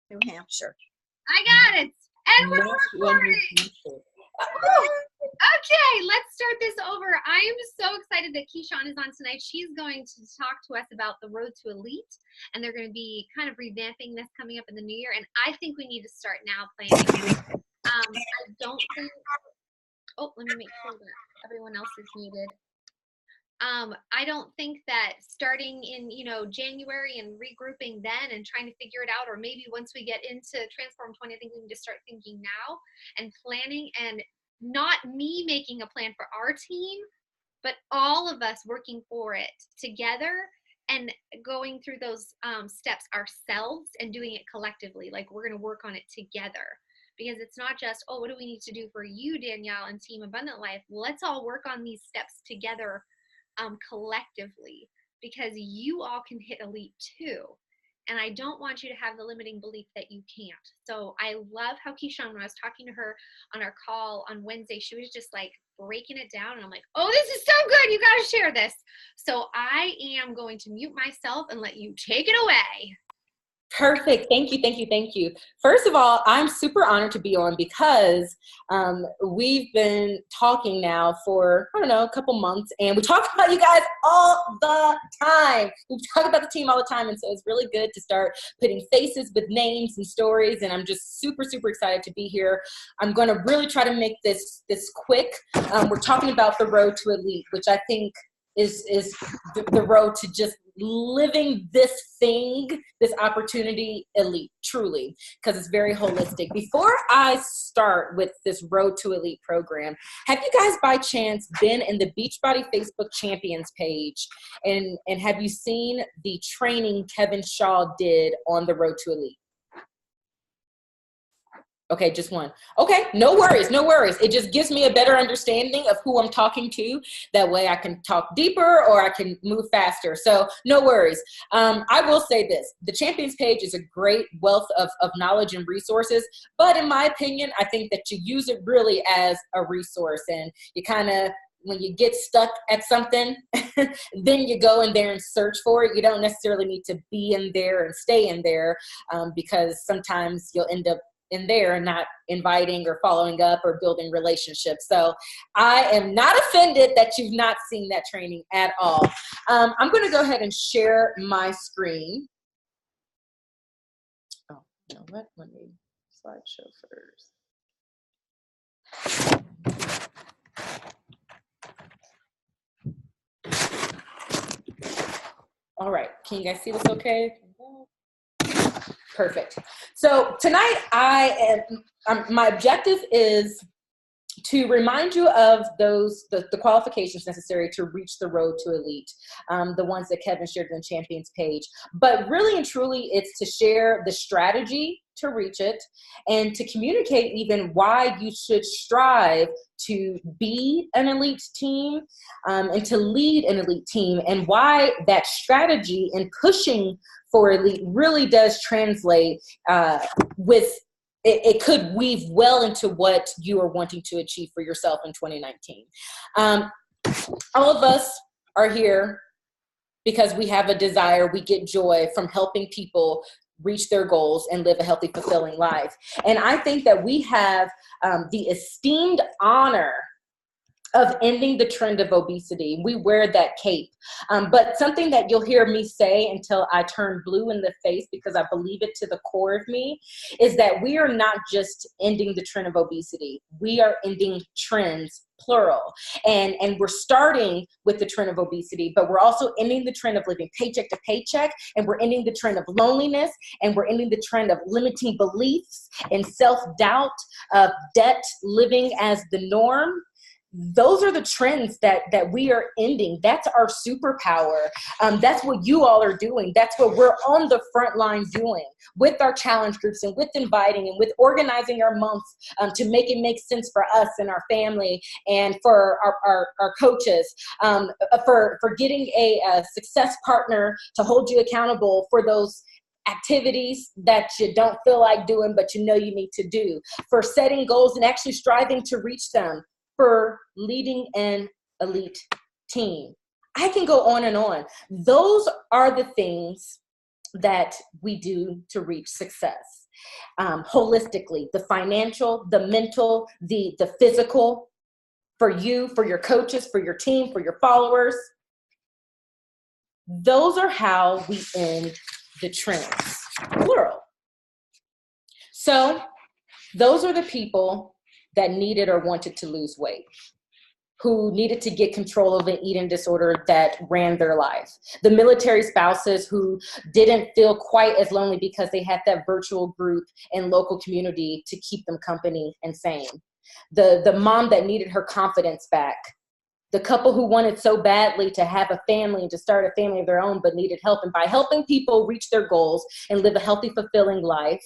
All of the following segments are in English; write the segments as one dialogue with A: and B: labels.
A: New Hampshire.
B: I got it. And we're
C: Nashua, New
B: recording.
C: Hampshire.
B: Okay, let's start this over. I am so excited that Keyshawn is on tonight. She's going to talk to us about the Road to Elite, and they're going to be kind of revamping this coming up in the new year. And I think we need to start now planning. I don't think. Oh, let me make sure that everyone else is muted. I don't think that starting in, January and regrouping then and trying to figure it out, or maybe once we get into Transform 20, I think we need to start thinking now and planning, and not me making a plan for our team, but all of us working for it together and going through those steps ourselves and doing it collectively. Like, we're going to work on it together. Because it's not just, oh, what do we need to do for you, Danielle, and Team Abundant Life? Let's all work on these steps together collectively, because you all can hit elite too. And I don't want you to have the limiting belief that you can't. So I love how Keyshawn, when I was talking to her on our call on Wednesday, she was just like breaking it down. And I'm like, oh, this is so good. You got to share this. So I am going to mute myself and let you take it away.
C: Perfect. Thank you. Thank you. Thank you. First of all, I'm super honored to be on because we've been talking now for, I don't know, a couple months, and we talk about you guys all the time. We talk about the team all the time. And so it's really good to start putting faces with names and stories. And I'm just super, super excited to be here. I'm going to really try to make this quick. We're talking about the Road to Elite, which I think is the road to just living this thing, this opportunity elite, truly, because it's very holistic. Before I start with this Road to Elite program, have you guys by chance been in the Beachbody Facebook Champions page? And have you seen the training Kevin Shaw did on the Road to Elite? Okay, just one. Okay, no worries, no worries. It just gives me a better understanding of who I'm talking to. That way I can talk deeper or I can move faster. So no worries. I will say this. The Champions page is a great wealth of knowledge and resources. But in my opinion, I think that you use it really as a resource. And you kind of, when you get stuck at something, then you go in there and search for it. You don't necessarily need to be in there and stay in there because sometimes you'll end up in there and not inviting or following up or building relationships. So I am not offended that you've not seen that training at all. I'm going to go ahead and share my screen. Oh, you know what? Let me slideshow first. All right. Can you guys see this okay? Perfect. So tonight my objective is to remind you of the qualifications necessary to reach the Road to Elite, the ones that Kevin shared on the Champions page. But really and truly, it's to share the strategy to reach it and to communicate even why you should strive to be an elite team and to lead an elite team, and why that strategy and pushing for elite really does translate with it could weave well into what you are wanting to achieve for yourself in 2019. All of us are here because we have a desire, we get joy from helping people reach their goals and live a healthy, fulfilling life. And I think that we have the esteemed honor of ending the trend of obesity. We wear that cape. But something that you'll hear me say until I turn blue in the face, because I believe it to the core of me, is that we are not just ending the trend of obesity. We are ending trends, plural. And we're starting with the trend of obesity, but we're also ending the trend of living paycheck to paycheck, and we're ending the trend of loneliness, and we're ending the trend of limiting beliefs and self-doubt, of debt, living as the norm. Those are the trends that we are ending. That's our superpower. That's what you all are doing. That's what we're on the front line doing with our challenge groups and with inviting and with organizing our months to make it make sense for us and our family and for our coaches, for getting a success partner to hold you accountable for those activities that you don't feel like doing, but you know you need to do, for setting goals and actually striving to reach them, for leading an elite team. I can go on and on. Those are the things that we do to reach success. holistically, the financial, the mental, the physical, for you, for your coaches, for your team, for your followers. Those are how we end the trends, plural. So those are the people that needed or wanted to lose weight, who needed to get control of an eating disorder that ran their life. The military spouses who didn't feel quite as lonely because they had that virtual group and local community to keep them company and sane. The mom that needed her confidence back. The couple who wanted so badly to have a family and to start a family of their own, but needed help. And by helping people reach their goals and live a healthy, fulfilling life,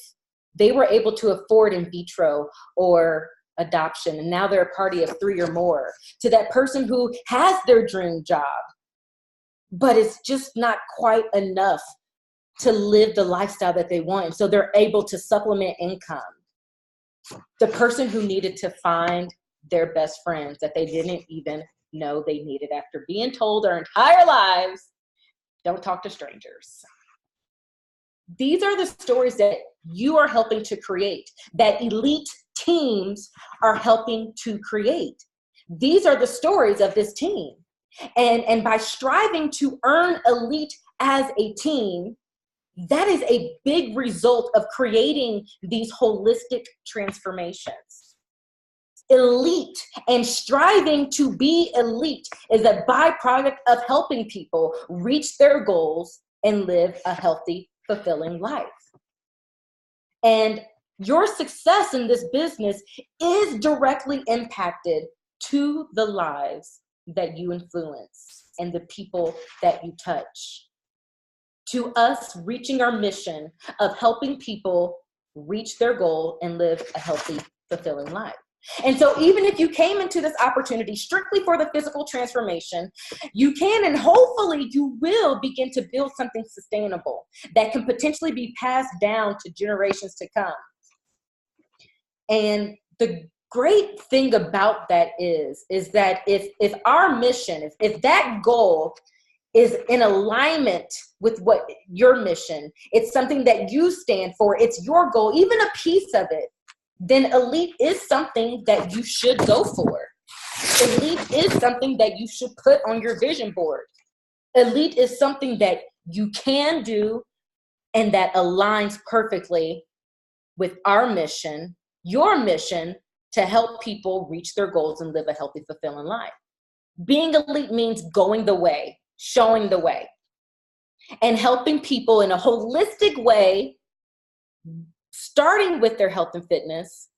C: they were able to afford in vitro or adoption. And now they're a party of 3 or more. To that person who has their dream job, but it's just not quite enough to live the lifestyle that they want. And so they're able to supplement income. The person who needed to find their best friends that they didn't even know they needed after being told their entire lives, don't talk to strangers. These are the stories that you are helping to create, that elite teams are helping to create. These are the stories of this team. And by striving to earn elite as a team, that is a big result of creating these holistic transformations. Elite and striving to be elite is a byproduct of helping people reach their goals and live a healthy, fulfilling life. And your success in this business is directly impacted to the lives that you influence and the people that you touch. To us reaching our mission of helping people reach their goal and live a healthy, fulfilling life. And so even if you came into this opportunity strictly for the physical transformation, you can and hopefully you will begin to build something sustainable that can potentially be passed down to generations to come. And the great thing about that is that if our mission, if that goal is in alignment with what your mission, it's something that you stand for, it's your goal, even a piece of it, then elite is something that you should go for. Elite is something that you should put on your vision board. Elite is something that you can do and that aligns perfectly with our mission, your mission, to help people reach their goals and live a healthy, fulfilling life. Being elite means going the way, showing the way, and helping people in a holistic way, starting with their health and fitness,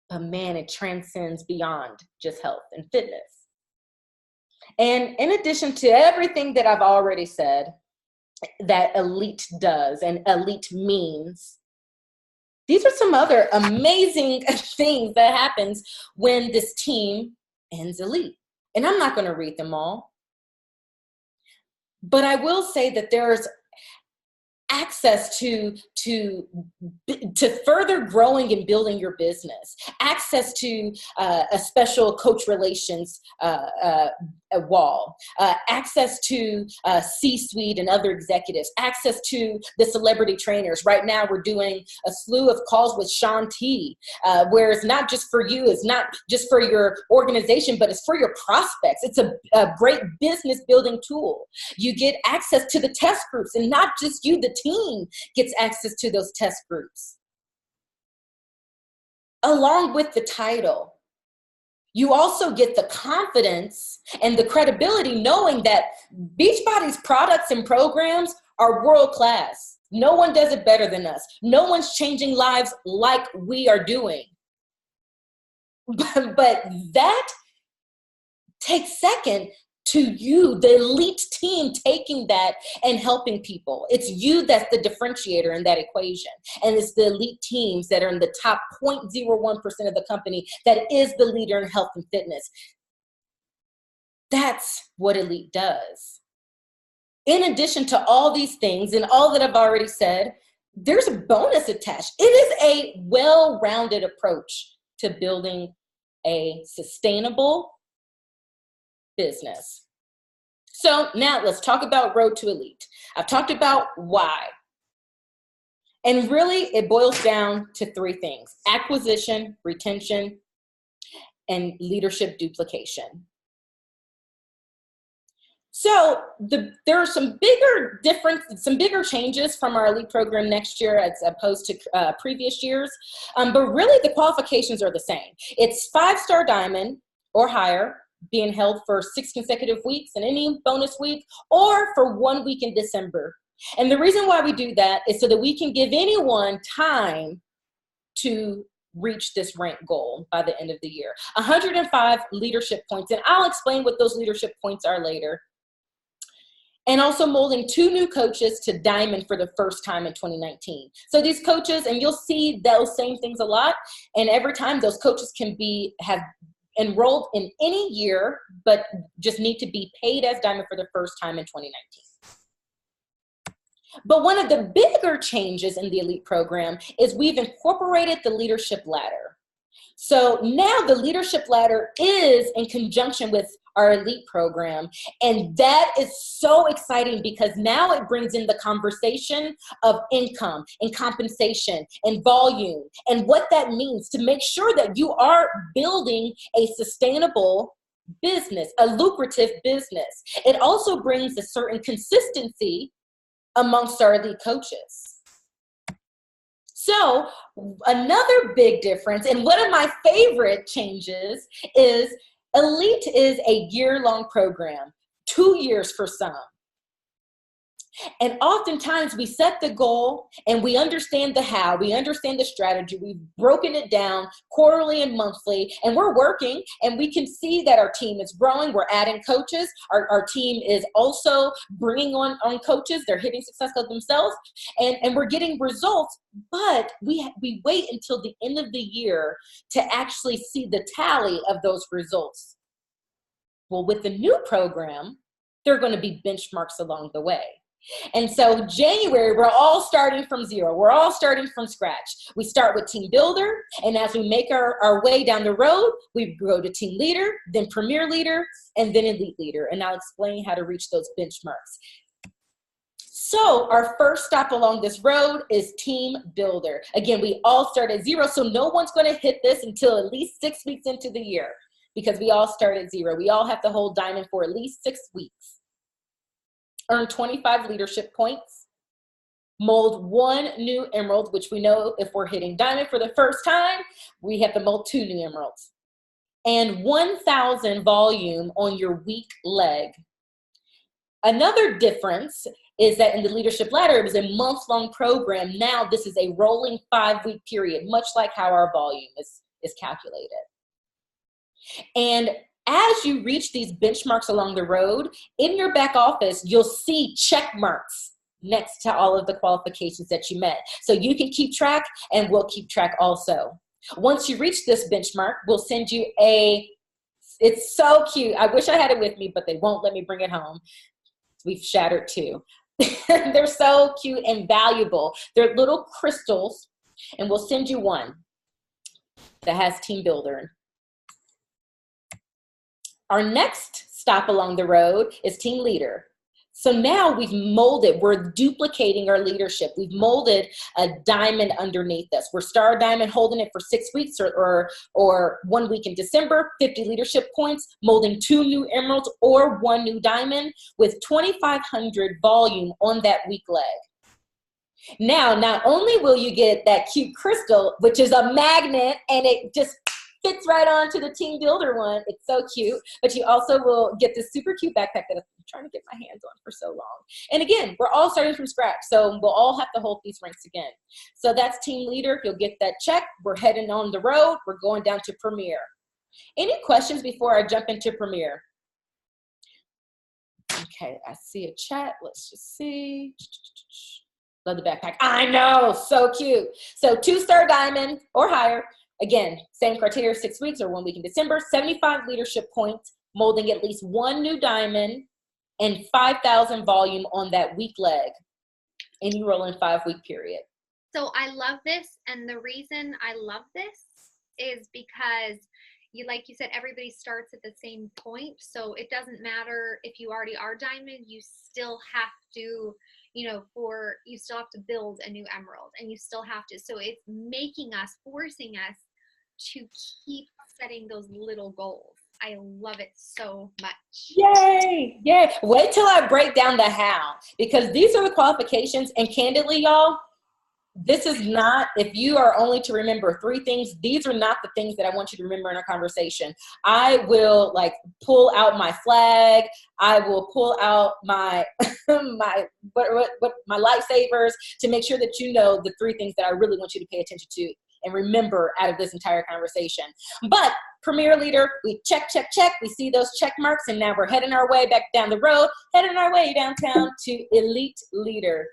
C: but man, it transcends beyond just health and fitness. And in addition to everything that I've already said that elite does and elite means, these are some other amazing things that happens when this team ends elite. And I'm not going to read them all, but I will say that there's access to further growing and building your business, access to a special coach relations wall, access to C-suite and other executives, access to the celebrity trainers. Right now we're doing a slew of calls with Shaun T, where it's not just for you, it's not just for your organization, but it's for your prospects. It's a great business building tool. You get access to the test groups, and not just you, the team gets access to those test groups. Along with the title, you also get the confidence and the credibility knowing that Beachbody's products and programs are world-class. No one does it better than us. No one's changing lives like we are doing. But that takes second to you, the elite team, taking that and helping people. It's you that's the differentiator in that equation. And it's the elite teams that are in the top 0.01% of the company that is the leader in health and fitness. That's what elite does. In addition to all these things and all that I've already said, there's a bonus attached. It is a well-rounded approach to building a sustainable business. So now let's talk about Road to Elite. I've talked about why. And really, it boils down to three things: acquisition, retention, and leadership duplication. So there are some bigger changes from our elite program next year as opposed to previous years. But really, the qualifications are the same. It's 5-star diamond or higher, being held for 6 consecutive weeks and any bonus week, or for 1 week in December. And the reason why we do that is so that we can give anyone time to reach this rank goal by the end of the year. 105 leadership points, and I'll explain what those leadership points are later. And also molding 2 new coaches to diamond for the first time in 2019. So these coaches, and you'll see those same things a lot, and every time those coaches have enrolled in any year, but just need to be paid as diamond for the first time in 2019. But one of the bigger changes in the elite program is we've incorporated the leadership ladder. So now the leadership ladder is in conjunction with our elite program. And that is so exciting because now it brings in the conversation of income and compensation and volume and what that means to make sure that you are building a sustainable business, a lucrative business. It also brings a certain consistency amongst our elite coaches. So another big difference, and one of my favorite changes, is elite is a year-long program, 2 years for some. And oftentimes we set the goal and we understand the how, we understand the strategy, we've broken it down quarterly and monthly, and we're working, and we can see that our team is growing, we're adding coaches, our team is also bringing on coaches, they're hitting success of themselves, and we're getting results, but we wait until the end of the year to actually see the tally of those results. Well, with the new program, there are going to be benchmarks along the way. And so January, we're all starting from zero. We're all starting from scratch. We start with team builder, and as we make our way down the road, we go to team leader, then premier leader, and then elite leader. And I'll explain how to reach those benchmarks. So our first stop along this road is team builder. Again, we all start at zero, so no one's going to hit this until at least 6 weeks into the year because we all start at zero. We all have to hold diamond for at least 6 weeks. Earn 25 leadership points, mold 1 new emerald, which we know if we're hitting diamond for the first time, we have to mold 2 new emeralds, and 1,000 volume on your weak leg. Another difference is that in the leadership ladder, it was a month-long program. Now this is a rolling 5-week period, much like how our volume is calculated. And as you reach these benchmarks along the road, in your back office, you'll see check marks next to all of the qualifications that you met. So you can keep track, and we'll keep track also. Once you reach this benchmark, we'll send you it's so cute. I wish I had it with me, but they won't let me bring it home. We've shattered 2. They're so cute and valuable. They're little crystals, and we'll send you one that has team builder. Our next stop along the road is team leader. So now we've molded, we're duplicating our leadership. We've molded a diamond underneath us. We're star diamond, holding it for 6 weeks or 1 week in December, 50 leadership points, molding 2 new emeralds or 1 new diamond with 2,500 volume on that weak leg. Now, not only will you get that cute crystal, which is a magnet, and it just fits right onto the team builder one. It's so cute. But you also will get this super cute backpack that I've been trying to get my hands on for so long. And again, we're all starting from scratch, so we'll all have to hold these ranks again. So that's team leader. You'll get that check. We're heading on the road. We're going down to premier. Any questions before I jump into premier? Okay, I see a chat. Let's just see. Love the backpack. I know, so cute. So 2-star diamond or higher. Again, same criteria, 6 weeks or 1 week in December, 75 leadership points, molding at least 1 new diamond, and 5,000 volume on that weak leg. And you roll in 5-week period.
B: So I love this, and the reason I love this is because like you said, everybody starts at the same point. So it doesn't matter if you already are diamond, you still have to, you know, for you still have to build a new emerald, and you still have to, so it's making us, forcing us to keep setting those little goals. I love it so much.
C: Yay! Yay! Wait till I break down the how, because these are the qualifications, and candidly, y'all, this is not, if you are only to remember 3 things, these are not the things that I want you to remember in our conversation. I will like pull out my flag. I will pull out my my lightsabers to make sure that you know the 3 things that I really want you to pay attention to and remember out of this entire conversation. But Premier Leader, we check, check, check. We see those check marks, and now we're heading our way back down the road, heading our way downtown to Elite Leader.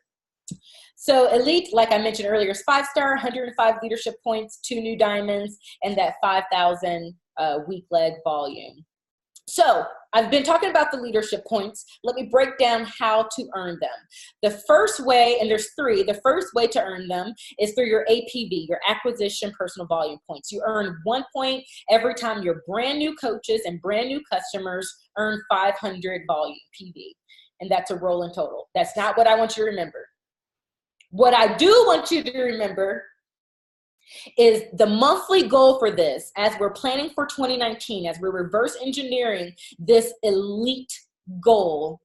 C: So Elite, like I mentioned earlier, is 5-star, 105 leadership points, 2 new diamonds, and that 5,000 weak leg volume. So I've been talking about the leadership points. Let me break down how to earn them. The first way, and there's 3, the first way to earn them is through your APV, your acquisition personal volume points. You earn 1 point every time your brand new coaches and brand new customers earn 500 volume PV. And that's a rolling total. That's not what I want you to remember. What I do want you to remember is the monthly goal for this, as we're planning for 2019, as we're reverse engineering this elite goal,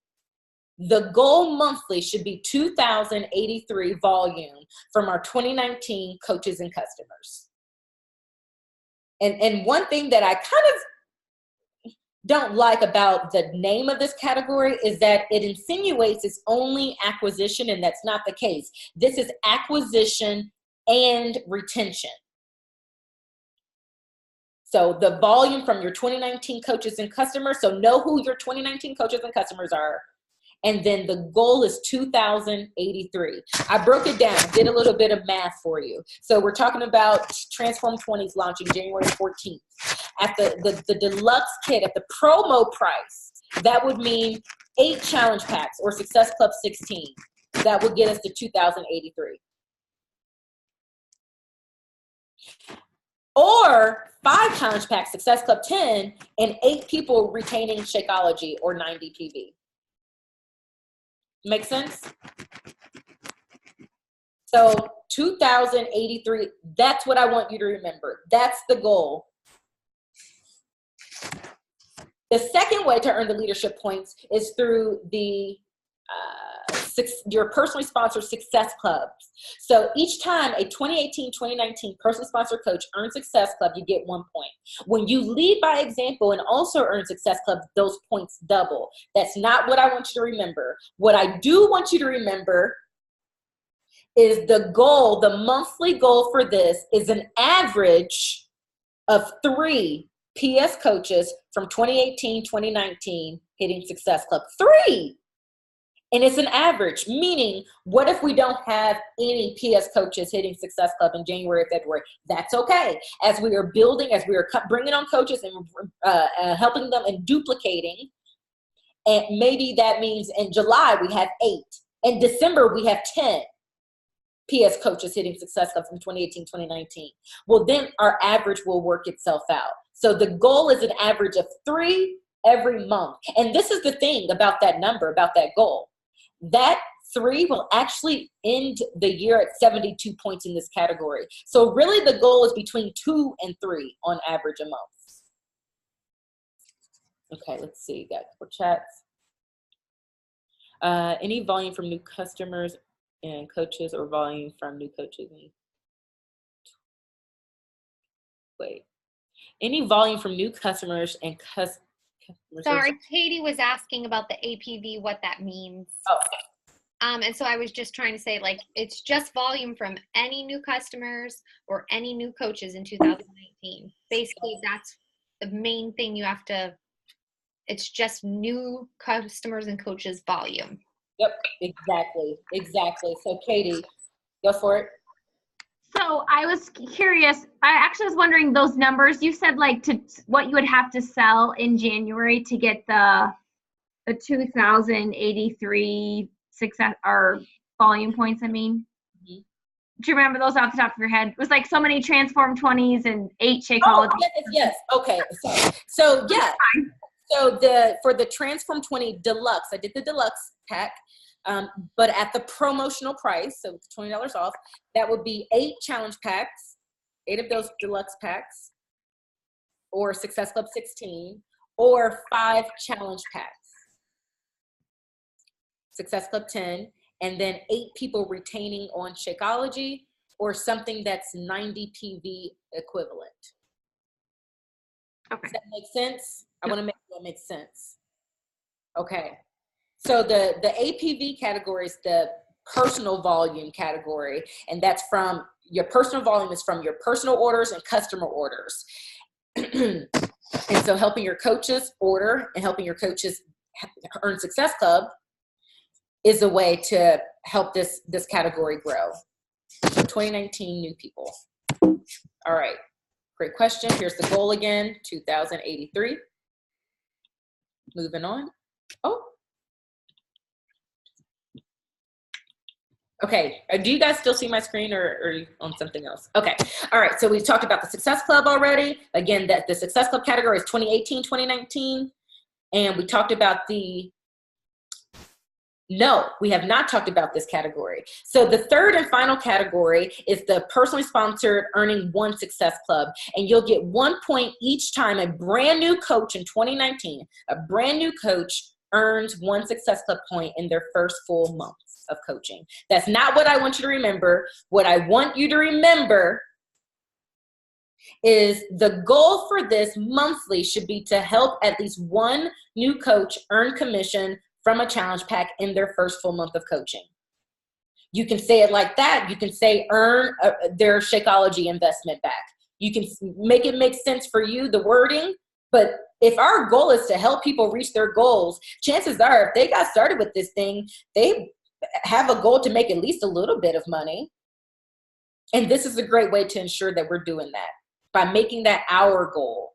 C: the goal monthly should be 2,083 volume from our 2019 coaches and customers. And one thing that I kind of don't like about the name of this category is that it insinuates it's only acquisition, and that's not the case. This is acquisition and retention. So the volume from your 2019 coaches and customers, so know who your 2019 coaches and customers are, and then the goal is 2,083. I broke it down, did a little bit of math for you. So we're talking about Transform 20s launching January 14th. At the deluxe kit, at the promo price, that would mean 8 challenge packs or Success Club 16. That would get us to 2,083. Or 5 challenge packs, Success Club 10, and 8 people retaining Shakeology or 90 PV. Make sense? So 2,083, that's what I want you to remember. That's the goal. The second way to earn the leadership points is through the your personally sponsored Success Clubs. So each time a 2018-2019 personally sponsored coach earns Success Club, you get 1 point. When you lead by example and also earn Success Club, those points double. That's not what I want you to remember. What I do want you to remember is the goal, the monthly goal for this is an average of 3 PS coaches from 2018-2019 hitting Success Club. 3! And it's an average, meaning what if we don't have any PS coaches hitting Success Club in January or February? That's okay. As we are building, as we are bringing on coaches and helping them and duplicating, and maybe that means in July we have 8. In December we have 10 PS coaches hitting Success Club from 2018-2019. Well, then our average will work itself out. So the goal is an average of 3 every month. And this is the thing about that number, about that goal. That 3 will actually end the year at 72 points in this category. So really the goal is between 2 and 3 on average a month. Okay, let's see, got a couple chats. Any volume from new customers and coaches, or volume from new coaches? Wait, any volume from new customers and customers?
B: Sorry, Katie was asking about the APV, what that means.
C: Oh.
B: And so I was just trying to say, like, it's just volume from any new customers or any new coaches in 2019. Basically, that's the main thing you have to, it's just new customers and coaches volume.
C: Yep, exactly. So Katie, go for it.
A: So I was curious, I actually was wondering those numbers, you said like to what you would have to sell in January to get the 2,083 success or volume points, I mean. Mm-hmm. Do you remember those off the top of your head? It was like so many Transform 20s and 8 Shakeology.
C: Oh, yes. Okay. So yeah. So for the Transform 20 Deluxe, I did the Deluxe pack. But at the promotional price, so $20 off, that would be 8 challenge packs, 8 of those deluxe packs, or Success Club 16, or 5 challenge packs, Success Club 10, and then 8 people retaining on Shakeology or something that's 90 PV equivalent.
A: Okay.
C: Does that make sense? I want to make sure it makes sense. Okay. So the APV category is the personal volume category, and that's from your personal volume is from your personal orders and customer orders. And so helping your coaches order and helping your coaches earn Success Club is a way to help this category grow. So 2019 new people. All right. Great question. Here's the goal again, 2,083. Moving on. Oh. Okay, do you guys still see my screen or are you on something else? Okay, all right, so we've talked about the Success Club already. Again, that the Success Club category is 2018, 2019. And we talked about no, we have not talked about this category. So the third and final category is the personally sponsored earning 1 Success Club. And you'll get 1 point each time a brand new coach in 2019, a brand new coach earns 1 Success Club point in their first full month of coaching. That's not what I want you to remember. What I want you to remember is the goal for this monthly should be to help at least 1 new coach earn commission from a challenge pack in their first full month of coaching. You can say it like that. You can say earn their Shakeology investment back. You can make it make sense for you, the wording, but if our goal is to help people reach their goals, chances are if they got started with this thing, they have a goal to make at least a little bit of money. And this is a great way to ensure that we're doing that by making that our goal.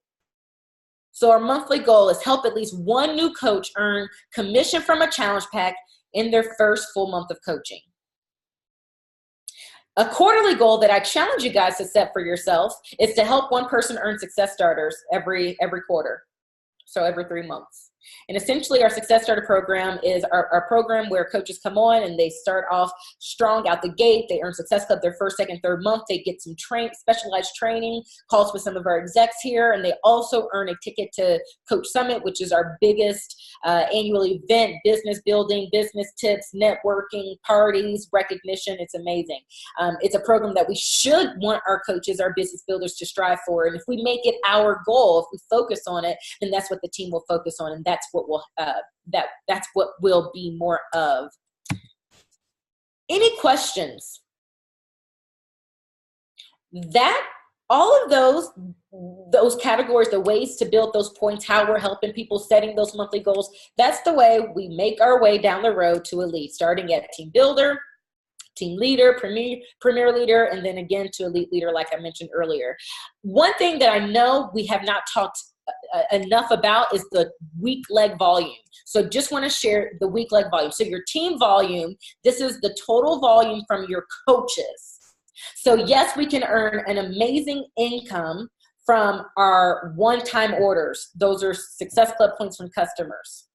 C: So our monthly goal is help at least 1 new coach earn commission from a challenge pack in their first full month of coaching. A quarterly goal that I challenge you guys to set for yourself is to help 1 person earn success starters every quarter. So every 3 months. And essentially our Success Starter program is our program where coaches come on and they start off strong out the gate. They earn Success Club their first, second, third month. They get some specialized training, calls with some of our execs here, and they also earn a ticket to Coach Summit, which is our biggest annual event, business building, business tips, networking, parties, recognition. It's amazing. It's a program that we should want our coaches, our business builders to strive for. And if we make it our goal, if we focus on it, then that's what the team will focus on. And that's what will that's what will be more of. Any questions? That all of those categories, the ways to build those points, how we're helping people setting those monthly goals, that's the way we make our way down the road to elite, starting at team builder, team leader, premier leader, and then again to elite leader, like I mentioned earlier. One thing that I know we have not talked enough about is the weak leg volume. So just want to share the weak leg volume. So your team volume, this is the total volume from your coaches. So yes, we can earn an amazing income from our one-time orders. Those are Success Club points from customers.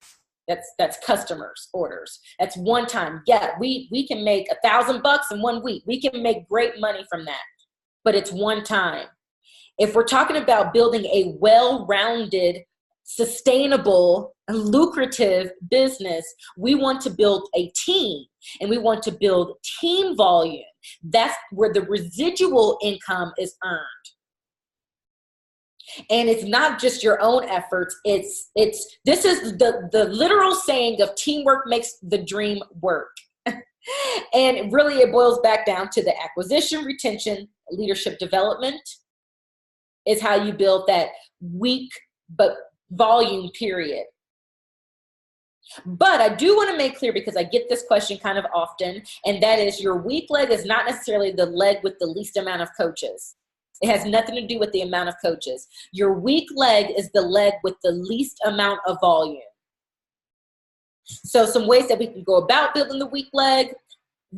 C: That's customers orders. That's one time. Yeah, we can make $1,000 in 1 week. We can make great money from that, but it's one time. If we're talking about building a well-rounded, sustainable, lucrative business, we want to build a team and we want to build team volume. That's where the residual income is earned. And it's not just your own efforts. This is the literal saying of teamwork makes the dream work. And really it boils back down to the acquisition, retention, leadership development is how you build that weak but volume period. But I do want to make clear, because I get this question kind of often, and that is your weak leg is not necessarily the leg with the least amount of coaches. It has nothing to do with the amount of coaches. Your weak leg is the leg with the least amount of volume. So some ways that we can go about building the weak leg,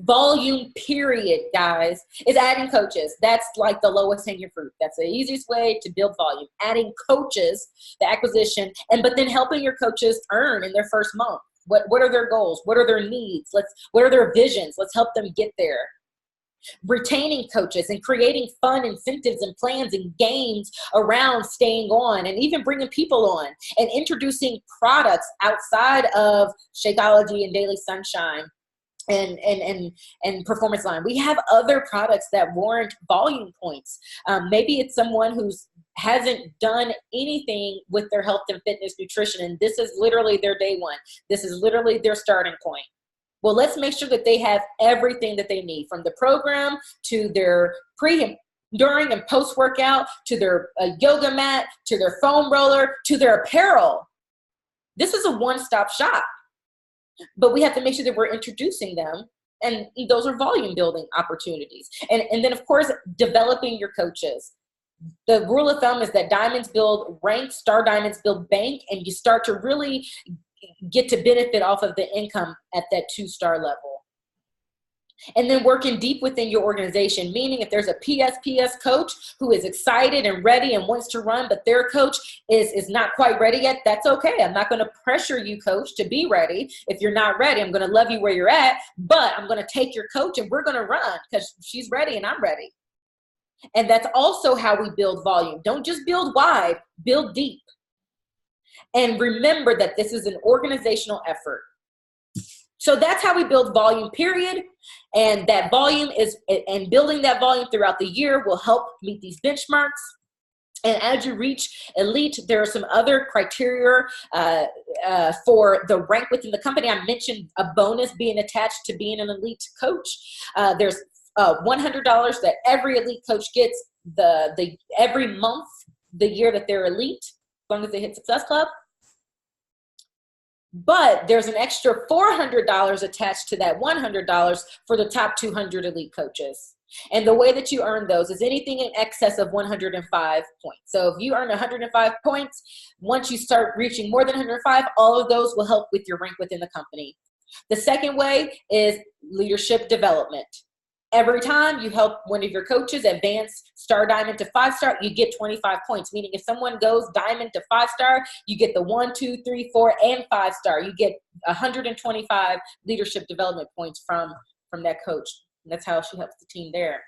C: volume period, guys, is adding coaches. That's like the lowest hanging fruit. That's the easiest way to build volume. Adding coaches, the acquisition, but then helping your coaches earn in their first month. What are their goals? What are their needs? What are their visions? Let's help them get there. Retaining coaches and creating fun incentives and plans and games around staying on, and even bringing people on and introducing products outside of Shakeology and Daily Sunshine and Performance Line. We have other products that warrant volume points. Maybe it's someone who's hasn't done anything with their health and fitness nutrition, and this is literally their day one. This is literally their starting point. Well, let's make sure that they have everything that they need, from the program to their during and post workout, to their yoga mat, to their foam roller, to their apparel. This is a one-stop shop, but we have to make sure that we're introducing them, and those are volume building opportunities. And then, of course, developing your coaches. The rule of thumb is that diamonds build rank, star diamonds build bank, and you start to really get to benefit off of the income at that 2-star level. And then working deep within your organization, meaning if there's a PSPS coach who is excited and ready and wants to run, but their coach is not quite ready yet, that's okay. I'm not going to pressure you, coach, to be ready. If you're not ready, I'm going to love you where you're at, but I'm going to take your coach and we're going to run because she's ready and I'm ready. And that's also how we build volume. Don't just build wide, build deep. And remember that this is an organizational effort. So that's how we build volume, period. And that volume and building that volume throughout the year will help meet these benchmarks. And as you reach elite, there are some other criteria for the rank within the company. I mentioned a bonus being attached to being an elite coach. There's $100 that every elite coach gets every month, the year that they're elite, as long as they hit Success Club. But there's an extra $400 attached to that $100 for the top 200 elite coaches. And the way that you earn those is anything in excess of 105 points. So if you earn 105 points, once you start reaching more than 105, all of those will help with your rank within the company. The second way is leadership development. Every time you help one of your coaches advance star diamond to 5-star, you get 25 points. Meaning if someone goes diamond to 5-star, you get the 1, 2, 3, 4, and 5-star. You get 125 leadership development points from that coach. And that's how she helps the team there.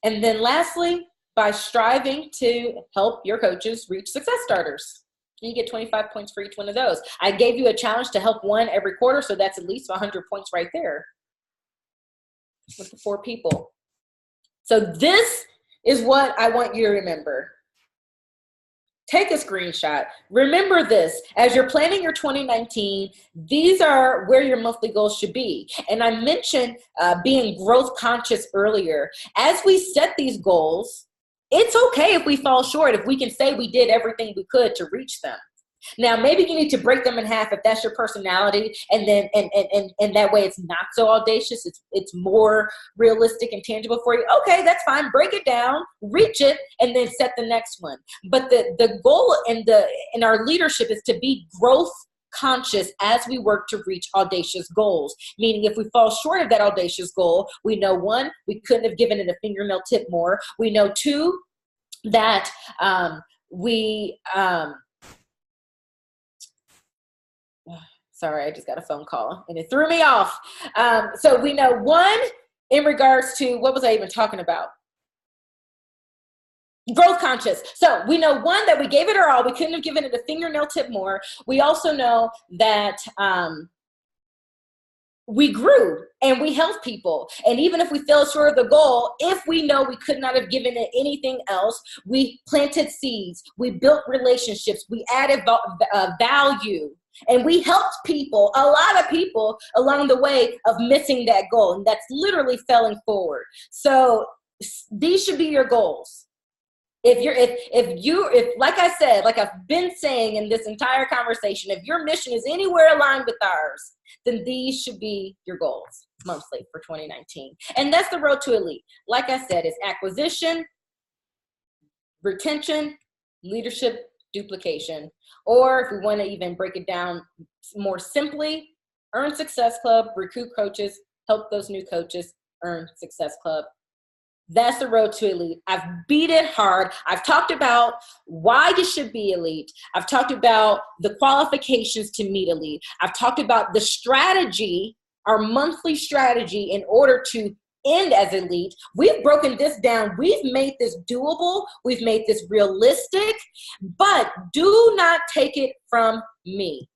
C: And then lastly, by striving to help your coaches reach success starters, you get 25 points for each one of those. I gave you a challenge to help one every quarter, so that's at least 100 points right there with the 4 people. So this is what I want you to remember. Take a screenshot. Remember this. As you're planning your 2019, these are where your monthly goals should be. And I mentioned being growth conscious earlier. As we set these goals, it's okay if we fall short, if we can say we did everything we could to reach them. Now, maybe you need to break them in half if that's your personality, and then and that way it's not so audacious. It's more realistic and tangible for you. Okay, that's fine. Break it down, reach it, and then set the next one. But the goal in our leadership is to be growth conscious as we work to reach audacious goals. Meaning if we fall short of that audacious goal, we know 1, we couldn't have given it a fingernail tip more. We know 2, that sorry, I just got a phone call and it threw me off. So we know 1, in regards to, what was I even talking about? Growth conscious. So we know 1, that we gave it our all. We couldn't have given it a fingernail tip more. We also know that we grew and we helped people. And even if we fell short of the goal, if we know we could not have given it anything else, we planted seeds, we built relationships, we added value, and we helped people, a lot of people, along the way of missing that goal. And that's literally failing forward. So these should be your goals. If like I said, like I've been saying in this entire conversation, if your mission is anywhere aligned with ours, then these should be your goals monthly for 2019. And that's the road to elite. Like I said, it's acquisition, retention, leadership, duplication. Or if we want to even break it down more simply, earn Success Club, recruit coaches, help those new coaches earn Success Club. That's the road to elite. I've beat it hard. I've talked about why you should be elite. I've talked about the qualifications to meet elite. I've talked about the strategy, our monthly strategy in order to end as elite. We've broken this down. We've made this doable. We've made this realistic, but do not take it from me.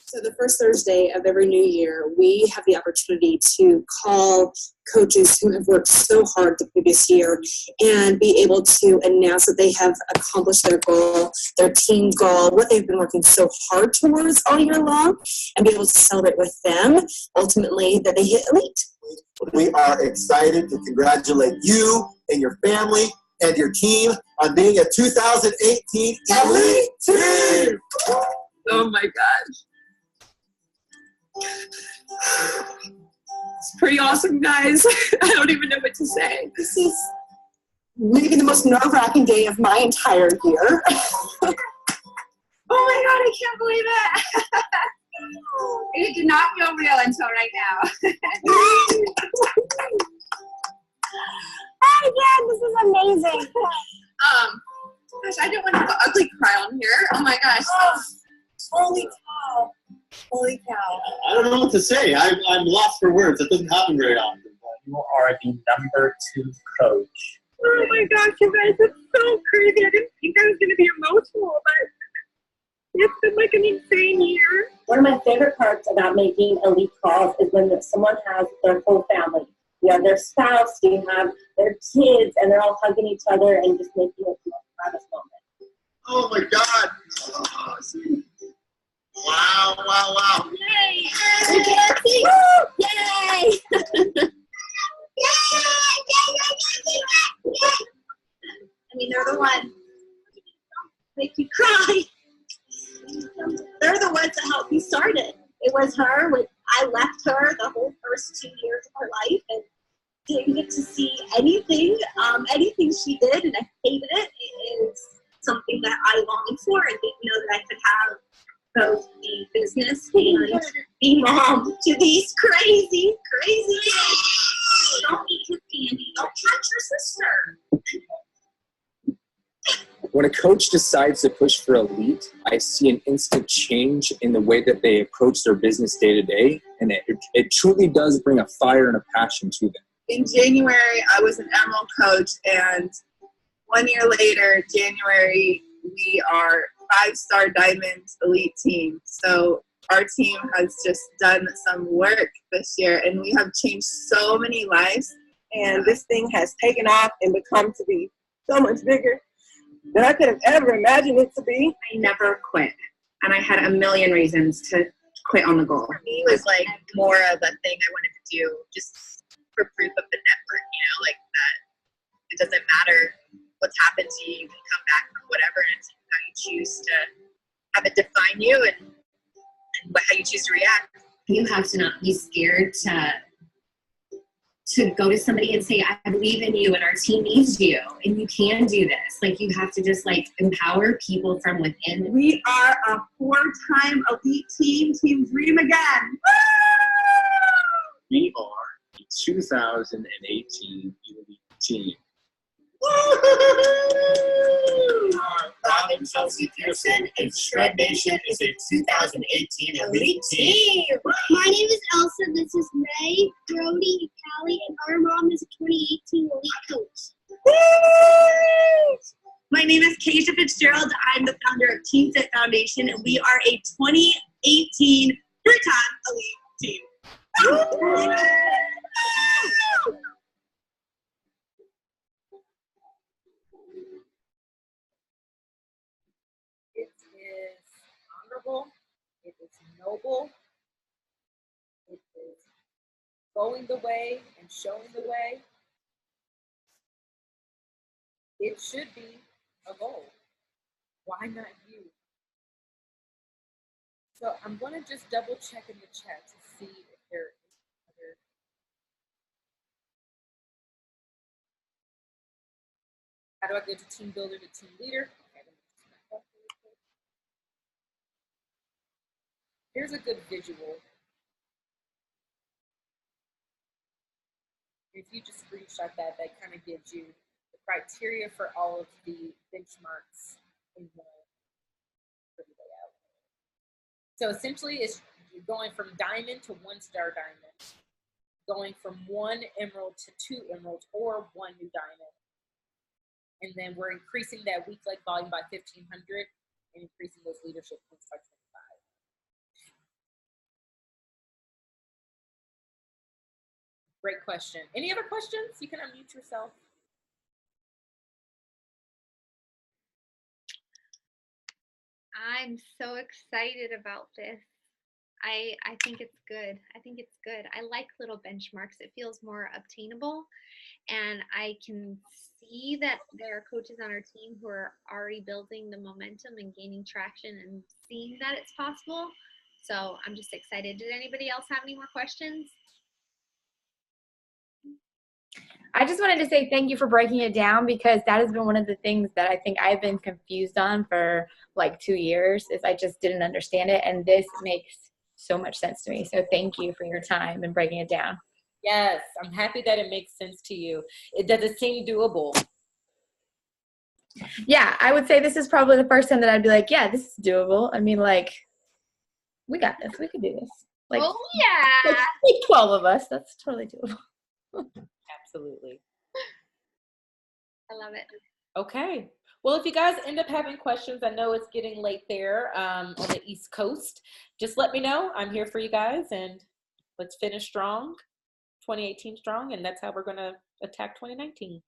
D: So the first Thursday of every new year, we have the opportunity to call coaches who have worked so hard the previous year and be able to announce that they have accomplished their goal, their team goal, what they've been working so hard towards all year long, and be able to celebrate with them, ultimately, that they hit elite.
E: We are excited to congratulate you and your family and your team on being a 2018 Elite Team!
F: Oh my gosh. It's pretty awesome, guys. I don't even know what to say.
D: This is maybe the most nerve-wracking day of my entire year.
F: Oh my god, I can't believe it. It did not feel real until right now.
D: Oh again, this is amazing.
F: Gosh, I didn't want to have an ugly cry on here. Oh my gosh.
D: Oh, holy cow. Holy cow.
G: I don't know what to say. I'm lost for words. That doesn't happen very often.
H: You are the number 2 coach.
F: Oh my gosh, you guys, it's so crazy. I didn't think I was going to be emotional, but it's been like an insane year.
I: One of my favorite parts about making elite calls is when someone has their whole family. You have their spouse, you have their kids, and they're all hugging each other and just making it the most proudest moment.
E: Oh my God! Oh, wow, wow, wow.
I: Yay! Woo! Yay!
D: I mean, they're the ones make you cry. They're the ones that helped me start it. It was her when I left her the whole first 2 years of her life and didn't get to see anything she did, and I hated it. It is something that I longed for and didn't know that I could have both the business and be mom to these crazy kids. Don't eat your candy. Don't touch your sister.
J: When a coach decides to push for elite, I see an instant change in the way that they approach their business day to day, and it truly does bring a fire and a passion to them.
F: In January, I was an Emerald coach, and 1 year later, January, we are 5-star Diamond Elite Team. So our team has just done some work this year, and we have changed so many lives.
K: And this thing has taken off and become to be so much bigger than I could have ever imagined it to be.
L: I never quit, and I had a million reasons to quit on the goal.
F: For me, it was like more of a thing I wanted to do just for proof of the network, like that it doesn't matter what's happened to you, you can come back from whatever, and it's how you choose to have it define you and how you choose to react.
L: You have to not be scared to go to somebody and say, I believe in you and our team needs you and you can do this. Like, you have to just empower people from within.
F: We are a 4-time elite team, Team Dream Again.
G: We are a 2018 Elite Team.
E: Robin, Chelsea Pearson, and Shred Nation is a 2018 Elite Team.
M: My name is Elsa. This is May, Brody, and Callie, and our mom is a 2018 Elite Coach.
N: My name is Keisha Fitzgerald. I'm the founder of Team Fit Foundation, and we are a 2018 3-time Elite Team.
C: It is honorable, it is noble, it is going the way and showing the way. It should be a goal. Why not you? So I'm going to just double check in the chat to see if there is other. How do I go to team builder to team leader? Okay, let me just back up really quick. Here's a good visual. If you just screenshot that, that kind of gives you the criteria for all of the benchmarks in one pretty layout. So essentially, it's going from diamond to 1-star diamond, going from 1 emerald to 2 emeralds, or 1 new diamond. And then we're increasing that week-like volume by 1,500 and increasing those leadership points by 25. Great question. Any other questions? You can unmute yourself.
B: I'm so excited about this. I think it's good. I think it's good. I like little benchmarks. It feels more obtainable. And I can see that there are coaches on our team who are already building the momentum and gaining traction and seeing that it's possible. So I'm just excited. Did anybody else have any more questions?
O: I just wanted to say thank you for breaking it down, because that has been one of the things that I think I've been confused on for like 2 years, is I just didn't understand it. And this makes so much sense to me. So thank you for your time and breaking it down.
C: Yes, I'm happy that it makes sense to you. Does it seem doable?
O: Yeah, I would say this is probably the first time that I'd be like, yeah, this is doable. I mean, like, we got this. We can do this. Like,
B: oh, yeah.
O: Like 12 of us. That's totally doable.
C: Absolutely.
B: I love it.
C: Okay. Well, if you guys end up having questions, I know it's getting late there on the East Coast. Just let me know. I'm here for you guys, and let's finish strong, 2018 strong, and that's how we're going to attack 2019.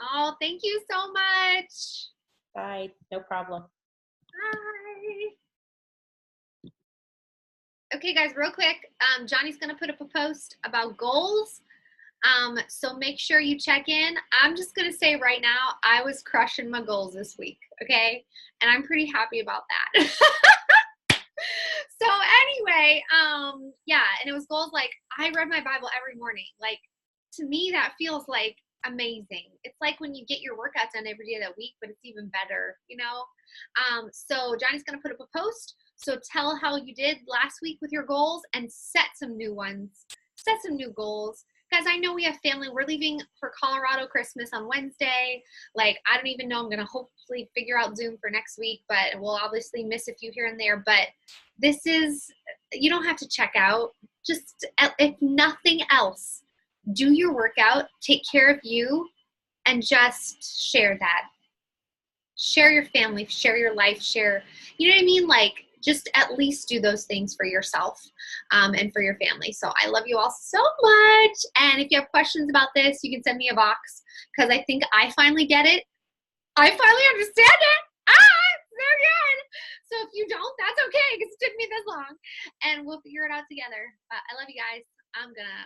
B: Oh, thank you so much.
C: Bye. No problem.
B: Bye. Okay, guys, real quick, Johnny's going to put up a post about goals. So make sure you check in. I'm just going to say right now, I was crushing my goals this week, okay? And I'm pretty happy about that. So anyway, yeah, and it was goals like, I read my Bible every morning. Like, to me, that feels like amazing. It's like when you get your workout done every day of that week, but it's even better, you know? So Johnny's going to put up a post. So tell how you did last week with your goals and set some new ones. Set some new goals. Guys, I know we have family. We're leaving for Colorado Christmas on Wednesday. Like, I don't even know. I'm going to hopefully figure out Zoom for next week, but we'll obviously miss a few here and there. But this is, you don't have to check out. Just, if nothing else, do your workout, take care of you, and just share that. Share your family, share your life, share, you know what I mean? Like, just at least do those things for yourself and for your family. So I love you all so much. And if you have questions about this, you can send me a box, because I think I finally get it. I finally understand it. So good. So if you don't, that's okay, because it took me this long. And we'll figure it out together. I love you guys. I'm going to